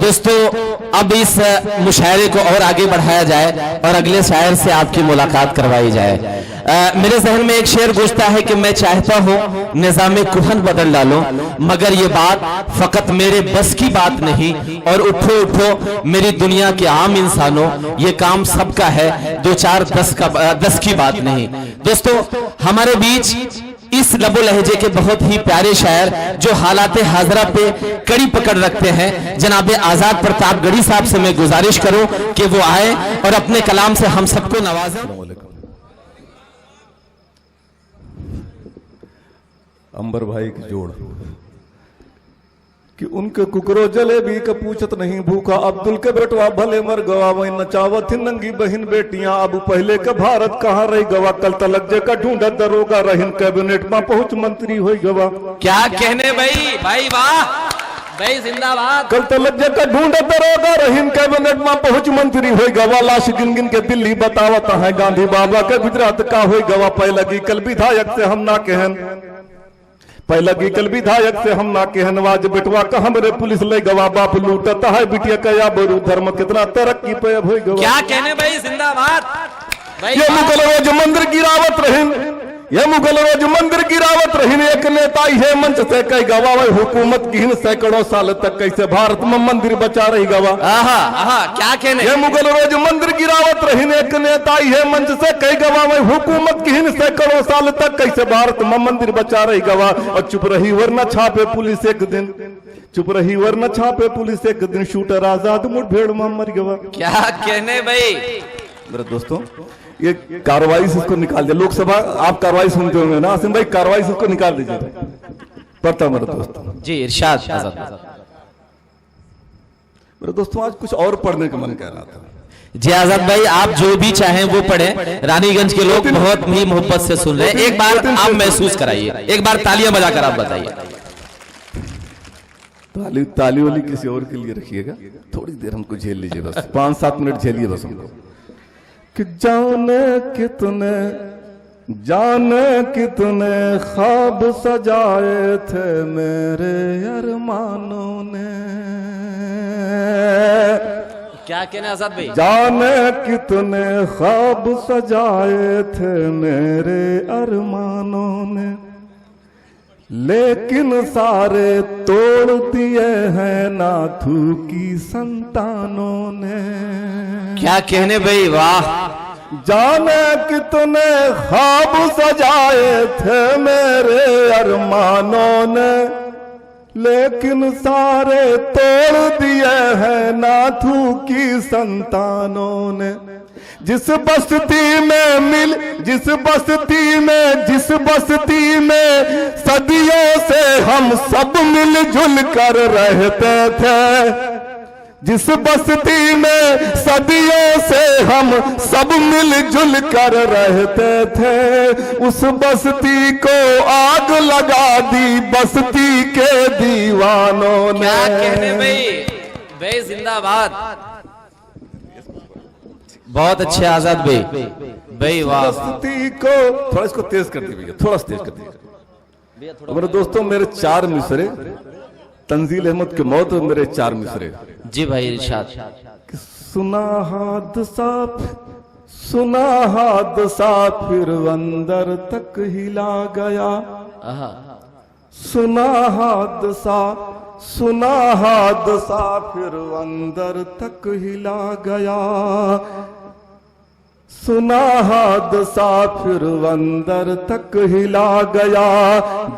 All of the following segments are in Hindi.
दोस्तों अब इस मुशायरे को और आगे बढ़ाया जाए और अगले शायर से आपकी मुलाकात करवाई जाए। मेरे जहन में एक शेर गुजरता है कि मैं चाहता हूँ निज़ामे कुहन बदल डालूं, मगर ये बात फकत मेरे बस की बात नहीं। और उठो उठो मेरी दुनिया के आम इंसानों, ये काम सबका है, 2 4 10 की बात नहीं। दोस्तों हमारे बीच इस लबो लहजे के बहुत ही प्यारे शायर जो हालात हाजरा पे कड़ी पकड़ रखते हैं, जनाबे आजाद प्रताप गढ़ी साहब से मैं गुजारिश करूं कि वो आए और अपने कलाम से हम सबको नवाजें। अंबर भाई की जोड़ कि उनके कुकरो जलेबी का पूछत नहीं भूखा, अब्दुल के बेटवा भले मर गवा, वही नचावत थी नंगी बहन बेटियां, अब पहले का भारत कहाँ रही गवा, कल तलक जे का ढूंढा दरोगा रहीन, कैबिनेट में पहुंच मंत्री हो गवा। क्या कहने भाई, भाई वाह भाई जिंदाबाद। कल तलक जे का ढूंढा दरोगा रहीन, कैबिनेट में पहुंच मंत्री हो गवा, लाश गिन गिन के दिल्ली बतावत है, गांधी बाबा के गुजरात का हो गवा, पहले की कल विधायक से हम ना कहन, पहला की कल विधायक से हम ना कहनवाज बेटवा का हमरे पुलिस ले गवा, बाप लूटता है बिटिया कया बरू, धर्म कितना तरक्की पे अब हो गवा। क्या कहने भाई जिंदाबाद। ये मुगल रोज मंदिर गिरावत रहीन, ये मुगल रोज मंदिर गिरावत रहीन, एक नेता है मंच से कई गवा, हुकूमत की सैकड़ों साल तक कैसे भारत में मंदिर बचा रही गवा। आहा आहा क्या कहने। ये मुगल रोज मंदिर गिरावत रहीन, एक नेता है मंच से कई गवा, हुकूमत की सैकड़ों साल तक कैसे भारत में मंदिर बचा रही गवा। और चुप रही वरना छापे पुलिस एक दिन, चुप रही वरना छापे पुलिस एक दिन, शूटर आजाद मुठभेड़ में मर गवा। क्या कहने भाई। मेरे दोस्तों ये कार्रवाई से इसको निकाल दिया, लोकसभा आप कार्रवाई सुनते होंगे ना आसिम भाई, कार्रवाई से इसको निकाल दीजिए। पढ़ता मेरे दोस्तों जी इरशाद। मेरे दोस्तों आज कुछ और पढ़ने का मन कर रहा था। जी आजाद भाई आप जो भी चाहें वो पढ़ें, रानीगंज के लोग बहुत ही मोहब्बत से सुन रहे हैं, एक बार आप महसूस कराइए, एक बार तालियां बजाकर आप बताइए। ताली वाली किसी और के लिए रखिएगा, थोड़ी देर हमको झेल लीजिए, बस 5-7 मिनट झेलिए बस हमको। कि जाने कितने ख्वाब सजाए थे मेरे अरमानों ने, क्या कहना आजाद भाई। जाने कितने ख्वाब सजाए थे मेरे अरमानों ने, लेकिन सारे तोड़ दिए हैं नाथू की संतानों ने। क्या कहने भाई वाह। जाने कितने ख्वाब सजाए थे मेरे अरमानों ने, लेकिन सारे तोड़ दिए हैं नाथू की संतानों ने। जिस बस्ती में सदियों से हम सब मिलजुल कर रहते थे, जिस बस्ती में सदियों से हम सब मिलजुल कर रहते थे, उस बस्ती को आग लगा दी बस्ती के दीवानों ने। क्या कहने भाई जिंदाबाद। बहुत अच्छे आजाद भाई वाह। बस्ती को थोड़ा इसको तेज कर दीजिए, थोड़ा तेज कर दीजिए। मेरे दोस्तों मेरे 4 मिसरे, तंजील अहमद के मौत मेरे 4 मिसरे। जी भाई इरशाद। सुना हादसा फिर अंदर तक हिला गया, सुना हादसा फिर अंदर तक हिला गया, सुना हादसा फिर अंदर तक हिला गया,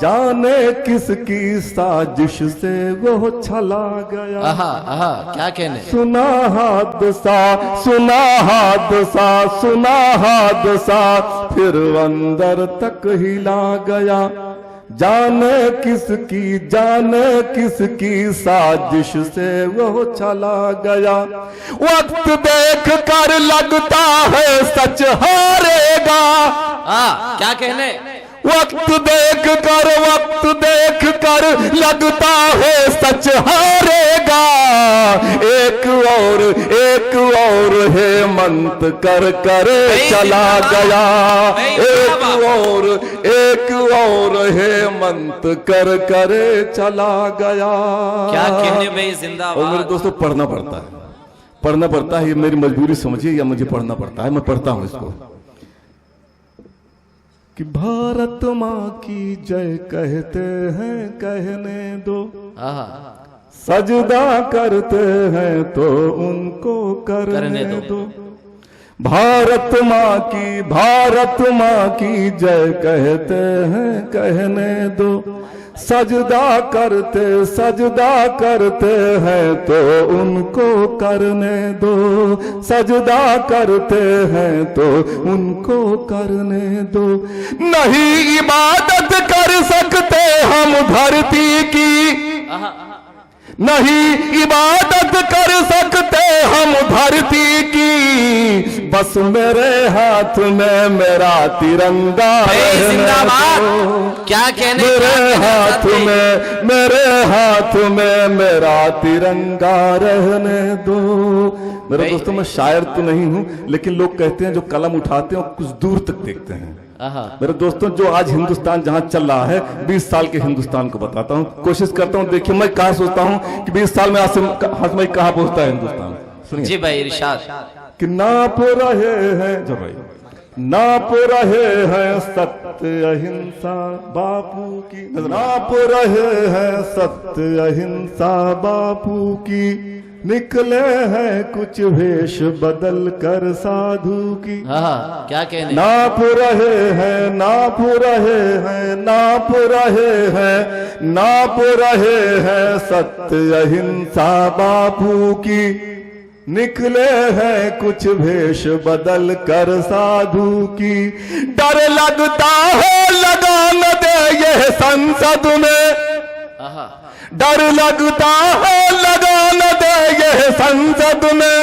जाने किसकी साजिश से वो छला गया। क्या कहने। सुना हादसा फिर अंदर तक हिला गया, जाने किसकी साजिश से वो चला गया। वक्त देख कर लगता है सच हारेगा। क्या कहने। वक्त देख कर लगता है सच हारेगा, एक और है हेमंत कर कर चला गया, एक और हेमंत कर कर चला गया। क्या कहने भाई, और जिंदाबाद। मेरे दोस्तों पढ़ना पड़ता है, पढ़ना पड़ता है, ये मेरी मजबूरी समझिए या मुझे पढ़ना पड़ता है, मैं पढ़ता हूं इसको। कि भारत माँ की जय कहते हैं कहने दो, सजदा करते हैं तो उनको करने दो। भारत माँ की जय कहते हैं कहने दो, सजदा करते हैं तो उनको करने दो, सजदा करते हैं तो उनको करने दो। नहीं इबादत कर सकते हम धरती की, नहीं इबादत कर सकते हम धरती की, बस मेरे हाथ में मेरा तिरंगा रहने दो। क्या कहने, मेरे हाथ में मेरा तिरंगा रहने दो। मेरे दोस्तों मैं शायर तो नहीं हूं, लेकिन लोग कहते हैं जो कलम उठाते हैं कुछ दूर तक देखते हैं। मेरे दोस्तों जो आज हिंदुस्तान जहां चल रहा है, 20 साल के हिंदुस्तान को बताता हूं, कोशिश करता हूं। देखिए मैं कहा सोचता हूं कि 20 साल में आज से कहां पहुंचता है हिंदुस्तान। सुनिए जी भाई इरशाद। कि नाप रहे हैं जो भाई, नाप रहे हैं सत्य अहिंसा बापू की, नाप रहे हैं सत्य अहिंसा बापू की, निकले हैं कुछ वेश बदल कर साधु की। क्या कहने, नाप रहे हैं, नाप रहे हैं, नाप रहे हैं, नाप रहे हैं सत्य अहिंसा बापू की, निकले हैं कुछ वेश बदल कर साधु की। डर लगता है लगा न दे ये संसद में, डर लगता है लगा न दे ये संसद में,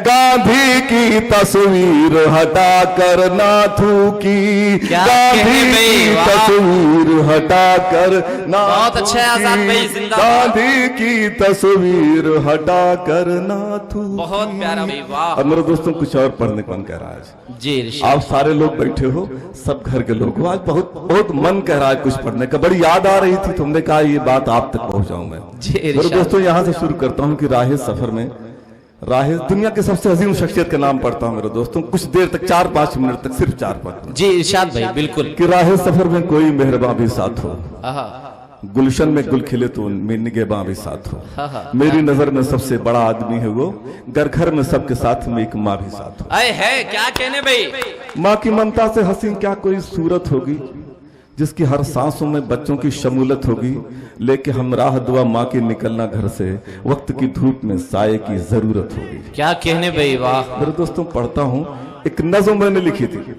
गांधी की तस्वीर हटा कर नाथू की, गांधी की तस्वीर हटा कर बहुत अच्छा आजाद भाई, जिंदाबाद। गांधी की तस्वीर हटा कर नाथू, बहुत प्यारा भाई, वाह। अब मेरे दोस्तों कुछ और पढ़ने को मन कह रहा है जी। आप सारे लोग बैठे हो, सब घर के लोग हो, आज बहुत बहुत मन कह रहा है कुछ पढ़ने का, बड़ी याद आ रही थी, तुमने कहा ये बात आप तक पहुंचाऊं मैं। मेरे दोस्तों यहाँ से शुरू करता हूँ कि राहे सफर में, राहे दुनिया के सबसे अजीम शख्सियत का नाम पढ़ता हूँ मेरे दोस्तों, कुछ देर तक 4-5 मिनट तक, सिर्फ 4-5 जी इरशाद भाई, बिल्कुल। कि राहे सफर में कोई मेहरबान भी साथ हो, गुलशन में गुल खिले तो निगहबां भी साथ हो, मेरी नजर में सबसे बड़ा आदमी है वो, घर में सबके साथ में एक माँ भी साथ हो। अरे है क्या कहने भाई, माँ की ममता से हसीन क्या कोई सूरत होगी, जिसकी हर सांसों में बच्चों की शमूलत होगी, लेके हम राह दुआ माँ की निकलना घर से, वक्त की धूप में साये की जरूरत होगी। क्या कहने भाई, वाह। मेरे दोस्तों पढ़ता हूँ, एक नज्म मैंने लिखी थी,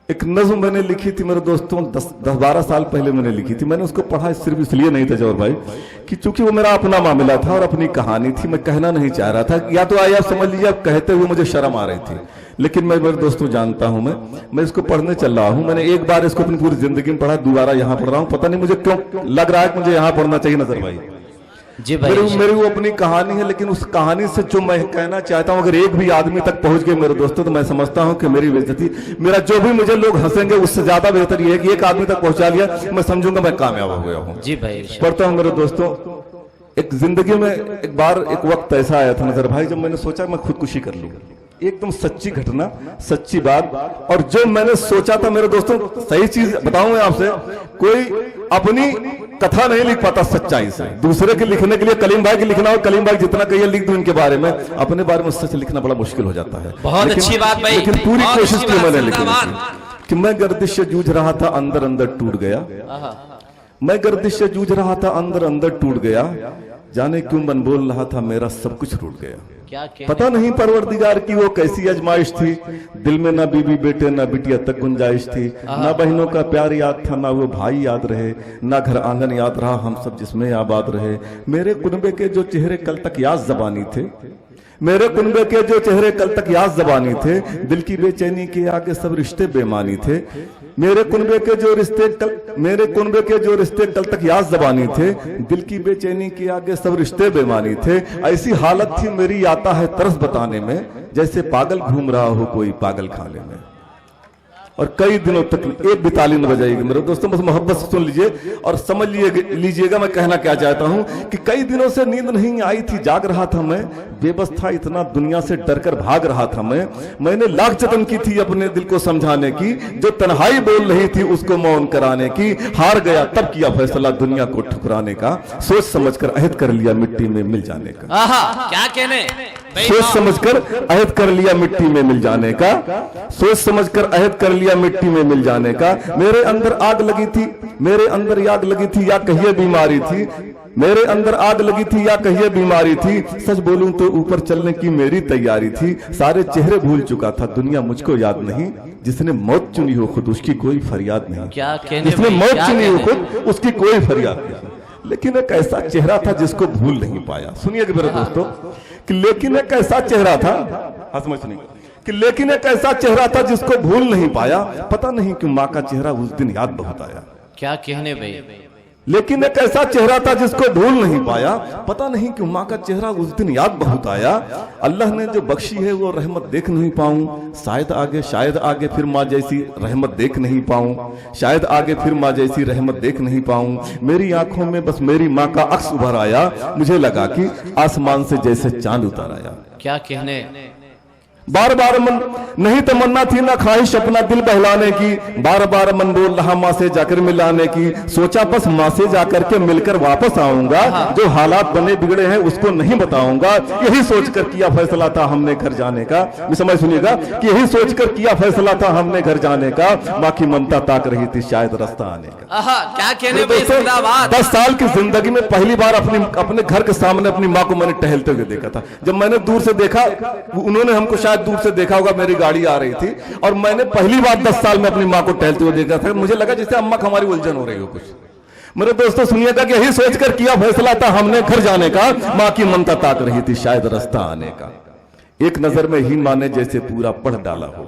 एक नज्म मैंने लिखी थी मेरे दोस्तों, 10-12 साल पहले मैंने लिखी थी। मैंने उसको पढ़ा सिर्फ इसलिए नहीं था जौहर भाई कि चूंकि वो मेरा अपना मामला था और अपनी कहानी थी, मैं कहना नहीं चाह रहा था, या तो आइए आप समझ लीजिए, आप कहते हुए मुझे शर्म आ रही थी, लेकिन मैं मेरे दोस्तों जानता हूं, मैं इसको पढ़ने चल रहा हूं। मैंने एक बार इसको अपनी पूरी जिंदगी में पढ़ा, दोबारा यहां पढ़ रहा हूं, पता नहीं मुझे क्यों लग रहा है कि मुझे यहां पढ़ना चाहिए नजर भाई जी भाई। मेरी वो अपनी कहानी है, लेकिन उस कहानी से जो मैं कहना चाहता हूं, अगर एक भी आदमी तक पहुंच गए मेरे दोस्तों, तो मैं समझता हूं कि मेरी बेइज्जती, मेरा जो भी मुझे लोग हंसेंगे उससे ज्यादा बेहतर ये है कि एक आदमी तक पहुंचा लिया, मैं समझूंगा मैं कामयाब हो गया हूं। जी भाई। पढ़ता हूं मेरे दोस्तों, एक जिंदगी में एक बार एक वक्त ऐसा आया था नजर भाई, जब मैंने सोचा मैं खुदकुशी कर लूं, एकदम सच्ची घटना, सच्ची बात, और जो मैंने सोचा था मेरे दोस्तों, सही चीज बताऊं मैं आपसे, कोई अपनी कथा नहीं लिख पाता सच्चाई से, दूसरे के लिखने के लिए कलीम भाई के लिखना, और कलीम भाई जितना कहिए लिख दूं इनके बारे में, अपने बारे में सच लिखना बड़ा मुश्किल हो जाता है। बहुत अच्छी बात भाई, लेकिन पूरी कोशिश की मैंने लिखने की, कि मैं गर्दिश से जूझ रहा था, अंदर अंदर टूट गया, मैं गर्दिश से जूझ रहा था, अंदर अंदर टूट गया, जाने क्यों मन बोल रहा था, मेरा सब कुछ रूठ गया। पता नहीं परवरदिगार की वो कैसी आजमाइश थी, दिल में ना बीबी बेटे ना बिटिया तक गुंजाइश थी, ना बहनों का प्यार याद था, ना वो भाई याद रहे, ना घर आंगन याद रहा, हम सब जिसमें आबाद रहे, मेरे कुनबे के जो चेहरे कल तक याद ज़बानी थे, मेरे कुनबे के जो चेहरे कल तक याद ज़बानी थे, दिल की बेचैनी के आगे सब रिश्ते बेमानी थे, मेरे कुनबे के जो रिश्ते कल तक याद ज़बानी थे, दिल की बेचैनी के आगे सब रिश्ते बेमानी थे। ऐसी हालत थी मेरी आता है तरस बताने में, जैसे पागल घूम रहा हो कोई पागल खाने में। और कई दिनों तक एक भी ताली न बजाएगी मेरे दोस्तों, बस मोहब्बत से सुन लीजिए और समझ लीजिएगा मैं कहना क्या चाहता हूं कि कई दिनों से नींद नहीं आई थी, जाग रहा था मैं, बेबस था इतना, दुनिया से डरकर भाग रहा था मैंने लाख जतन की थी अपने दिल को समझाने की, जो तन्हाई बोल रही थी उसको मौन कराने की। हार गया तब किया फैसला दुनिया को ठुकराने का, सोच समझकर अहद कर लिया मिट्टी में मिल जाने का। क्या कहने, सोच समझकर अहद कर लिया मिट्टी में मिल जाने का, सोच समझकर अहद कर लिया मिट्टी में मिल जाने का। मेरे अंदर आग लगी थी, मेरे अंदर आग लगी थी या कहिए बीमारी थी, मेरे अंदर आग लगी थी या कहिए बीमारी थी। सच बोलूं तो ऊपर चलने की मेरी तैयारी थी, सारे चेहरे भूल चुका था, दुनिया मुझको याद नहीं। जिसने मौत चुनी हो खुद उसकी कोई फरियाद नहीं, क्या कहने, जिसने मौत चुनी हो खुद उसकी कोई फरियाद नहीं। लेकिन एक ऐसा चेहरा था जिसको भूल नहीं पाया। सुनिए मेरे दोस्तों कि लेकिन एक ऐसा चेहरा था, समझ नहीं कि लेकिन एक ऐसा चेहरा था जिसको भूल नहीं पाया। पता नहीं क्यों माँ का चेहरा उस दिन याद बहुत आया। क्या कहने भाई, लेकिन एक ऐसा चेहरा था जिसको भूल नहीं पाया। पता नहीं क्यों माँ का चेहरा उस दिन याद बहुत आया। अल्लाह ने जो बख्शी है वो रहमत देख नहीं पाऊं, शायद आगे फिर माँ जैसी रहमत देख नहीं पाऊं, शायद आगे फिर माँ जैसी रहमत देख नहीं पाऊं। मेरी आंखों में बस मेरी माँ का अक्स उभर आया, मुझे लगा कि आसमान से जैसे चांद उतर आया। क्या कहने, बार बार मन नहीं तमन्ना थी ना ख्वाहिश अपना दिल बहलाने की, बार बार मन बोल रहा माँ से जाकर मिलाने की। सोचा बस माँ से जाकर के मिलकर वापस आऊंगा, जो हालात बने बिगड़े हैं उसको नहीं बताऊंगा। यही सोचकर किया फैसला था हमने घर जाने का। समझ सुनिएगा कि यही सोचकर किया फैसला था हमने घर जाने का। माँ की ममता ताक रही थी शायद रास्ता आने का। क्या कहने भाई, जिंदाबाद। 10 साल की जिंदगी में पहली बार अपने घर के सामने अपनी माँ को मैंने टहलते हुए देखा था। जब मैंने दूर से देखा, उन्होंने हमको शायद दूर से देखा होगा, मेरी गाड़ी आ रही थी और मैंने पहली बार 10 साल में अपनी माँ को टहलते हुए देखा था। मुझे लगा जैसे अम्मा हमारी उलझन हो रही हो कुछ। मेरे दोस्तों सुनिएगा कि यही सोचकर किया फैसला था हमने घर जाने का। माँ की ममता ताक रही थी शायद रास्ता आने का। एक नजर में ही माँ ने जैसे पूरा पढ़ डाला हो,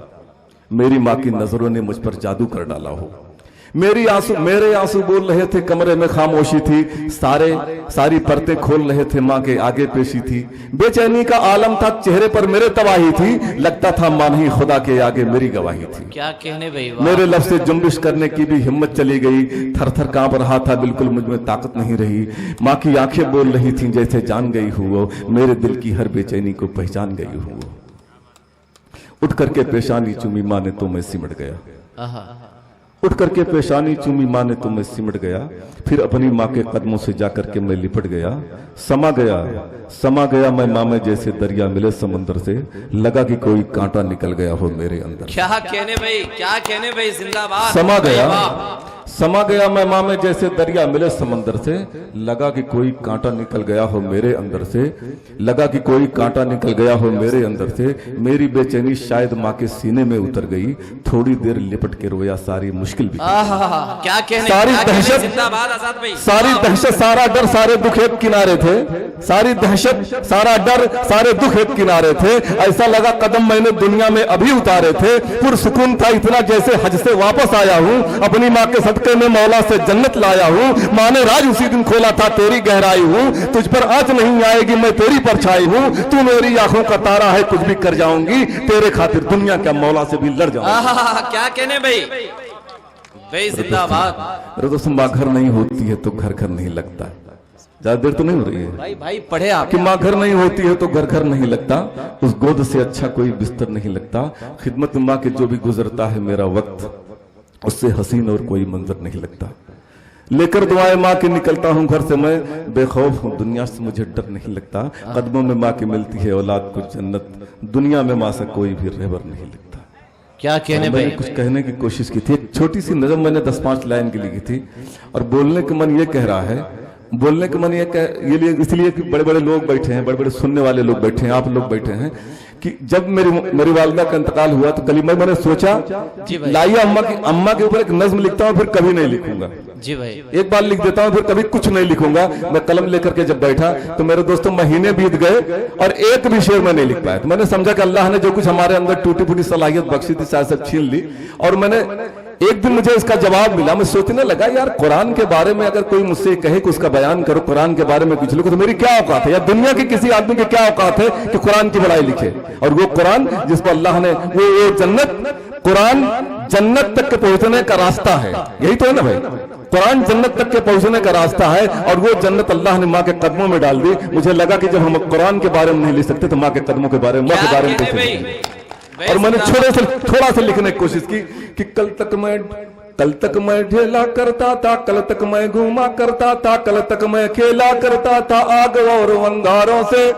मेरी माँ की नजरों ने मुझ पर जादू कर डाला हो। मेरे आंसू बोल रहे थे, कमरे में खामोशी थी, सारी परतें खोल रहे थे, माँ के आगे पेशी थी। बेचैनी का आलम था चेहरे पर मेरे, तबाही थी, लगता था माँ नहीं खुदा के आगे मेरी गवाही थी। क्या कहने भाई, मेरे लफ्ज़ से जुम्बिश करने की भी हिम्मत चली गई, थर थर कांप रहा था, बिल्कुल मुझ में ताकत नहीं रही। माँ की आंखें बोल रही थी जैसे जान गई हो, मेरे दिल की हर बेचैनी को पहचान गई हो। उठ करके पेशानी चूमी माँ ने तो मैं सिमट गया, उठ करके पेशानी चूमी माँ ने तो मैं सिमट गया। फिर अपनी माँ के कदमों से जाकर के मैं लिपट गया। समा गया मैं माँ में जैसे दरिया मिले समंदर से, लगा कि कोई कांटा निकल गया हो मेरे अंदर। क्या कहने भाई, जिंदाबाद। समा गया मैं माँ में जैसे दरिया मिले समंदर से, लगा कि कोई कांटा निकल गया हो मेरे अंदर से, लगा कि कोई कांटा निकल गया हो मेरे अंदर से। मेरी बेचैनी शायद माँ के सीने में उतर गई, थोड़ी देर लिपट के रोया, सारी मुश्किल भी, क्या कहने, सारी दहशत, जिंदाबाद आजाद भाई, सारी दहशत, सारा डर, सारे दुख एक किनारे थे। सारी दहशत, सारा डर, सारे दुख एक किनारे थे। ऐसा लगा कदम मैंने दुनिया में अभी उतारे थे। पुरसुकून था इतना जैसे हज से वापस आया हूँ, अपनी माँ के सदके में मौला से जन्नत लाया हूँ। माँ ने राज उसी दिन खोला था, तेरी गहराई हूँ, तुझ पर आँच नहीं आएगी, मैं तेरी परछाई हूँ। तू मेरी आंखों का तारा है, कुछ भी कर जाऊंगी, तेरे खातिर दुनिया क्या मौला से भी लड़ जाऊंगी। क्या कहने भाई, जिंदाबाद। मेरे दोस्तों माँ घर नहीं होती है तो घर घर नहीं लगता। ज्यादा देर तो नहीं हो रही है भाई पढ़े आप कि माँ घर नहीं होती है तो घर घर नहीं लगता। उस गोद से अच्छा कोई बिस्तर नहीं लगता। खिदमत माँ के जो भी गुजरता है मेरा वक्त, उससे हसीन और कोई मंजर नहीं लगता। लेकर दुआएं माँ की निकलता हूँ घर से मैं, बेखौफ हूँ दुनिया से मुझे डर नहीं लगता। कदमों में माँ की मिलती है औलाद को जन्नत, दुनिया में माँ से कोई भी रहबर नहीं लगता। क्या कहने भाई, कुछ कहने की कोशिश की थी, एक छोटी सी नज़म मैंने 10-5 लाइन की लिखी थी और बोलने का मन ये कह रहा है, बोलने का मन ये इसलिए कि बड़े बड़े लोग बैठे हैं, बड़े बड़े सुनने वाले लोग बैठे हैं, आप लोग बैठे हैं कि जब मेरी वालिदा का इंतकाल हुआ तो कल मैंने सोचा लाइए अम्मा के ऊपर एक नज्म लिखता हूँ, फिर कभी नहीं लिखूंगा। जी भाई, एक बार लिख देता हूँ फिर कभी कुछ नहीं लिखूंगा। मैं कलम लेकर के जब बैठा तो मेरे दोस्तों महीने बीत गए और एक भी शेर मैं नहीं लिख पाया। तो मैंने समझा कि अल्लाह ने जो कुछ हमारे अंदर टूटी फूटी सलाहियत बख्शी थी शायद सब छीन ली और मैंने एक दिन मुझे इसका जवाब मिला, मैं सोचने लगा यार कुरान के बारे में अगर कोई मुझसे कहे कि उसका बयान करो, कुरान के बारे में कुछ लिखो, तो मेरी क्या औकात है, या दुनिया के किसी आदमी की क्या औकात है कि कुरान की बड़ाई लिखे। और वो कुरान जिस पर अल्लाह ने वो जन्नत, कुरान जन्नत तक के पहुंचने का रास्ता है, यही तो है ना भाई, कुरान जन्नत तक के पहुंचने का रास्ता है। और वो जन्नत अल्लाह ने माँ के कदमों में डाल दी। मुझे लगा कि जब हम कुरान के बारे में नहीं लिख सकते तो माँ के कदमों के बारे में, माँ के बारे में कैसे लिखेंगे। और मैंने थोड़ा सा लिखने की कोशिश की कि कल तक मैं ढेला करता था, कल तक मैं घूमा करता था, कल तक मैं खेला करता था आग और अंगारों से,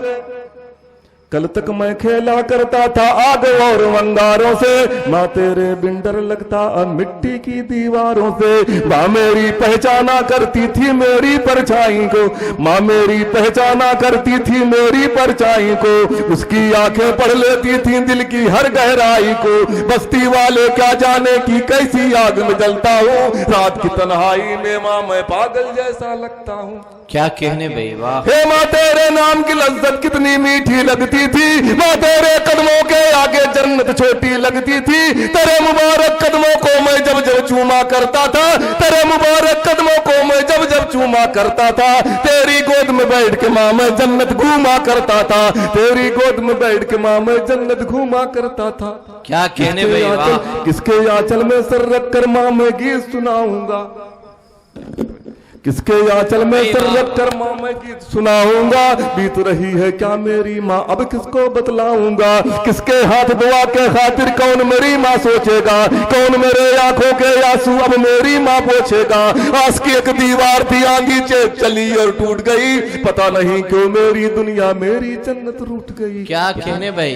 कल तक मैं खेला करता था आग और अंगारों से, माँ तेरे बिन डर लगता मिट्टी की दीवारों से। माँ मेरी पहचाना करती थी मेरी परछाई को, माँ मेरी पहचाना करती थी मेरी परछाई को, उसकी आंखें पढ़ लेती थी दिल की हर गहराई को। बस्ती वाले क्या जाने की कैसी आग में जलता हूँ, रात की तन्हाई में माँ मैं पागल जैसा लगता हूँ। क्या कहने भाई, वाह। हे माँ तेरे नाम की लज्जत कितनी मीठी लगती थी, माँ तेरे कदमों के आगे जन्नत छोटी लगती थी। तेरे मुबारक कदमों को मैं जब जब चूमा करता था, तेरे मुबारक कदमों को मैं जब जब चूमा करता था, तेरी गोद में बैठ के माँ मैं जन्नत घूमा करता था, तेरी गोद में बैठ के माँ मैं जन्नत घूमा करता था। क्या कहने भाई, वाह। किसके आंचल में सर रख कर माँ मैं गीत सुनाऊंगा, किसके आंचल में सर रख कर माँ मैं गीत सुनाऊंगा। बीत रही है क्या मेरी माँ अब किसको बतलाऊंगा, किसके हाथ दुआ के खातिर कौन मेरी माँ सोचेगा, कौन मेरे आंखों के आंसू अब मेरी माँ पोछेगा। आस की एक दीवार थी आंगी चेप चली और टूट गई, पता नहीं क्यों मेरी दुनिया मेरी जन्नत रूठ गई। क्या कहने भाई।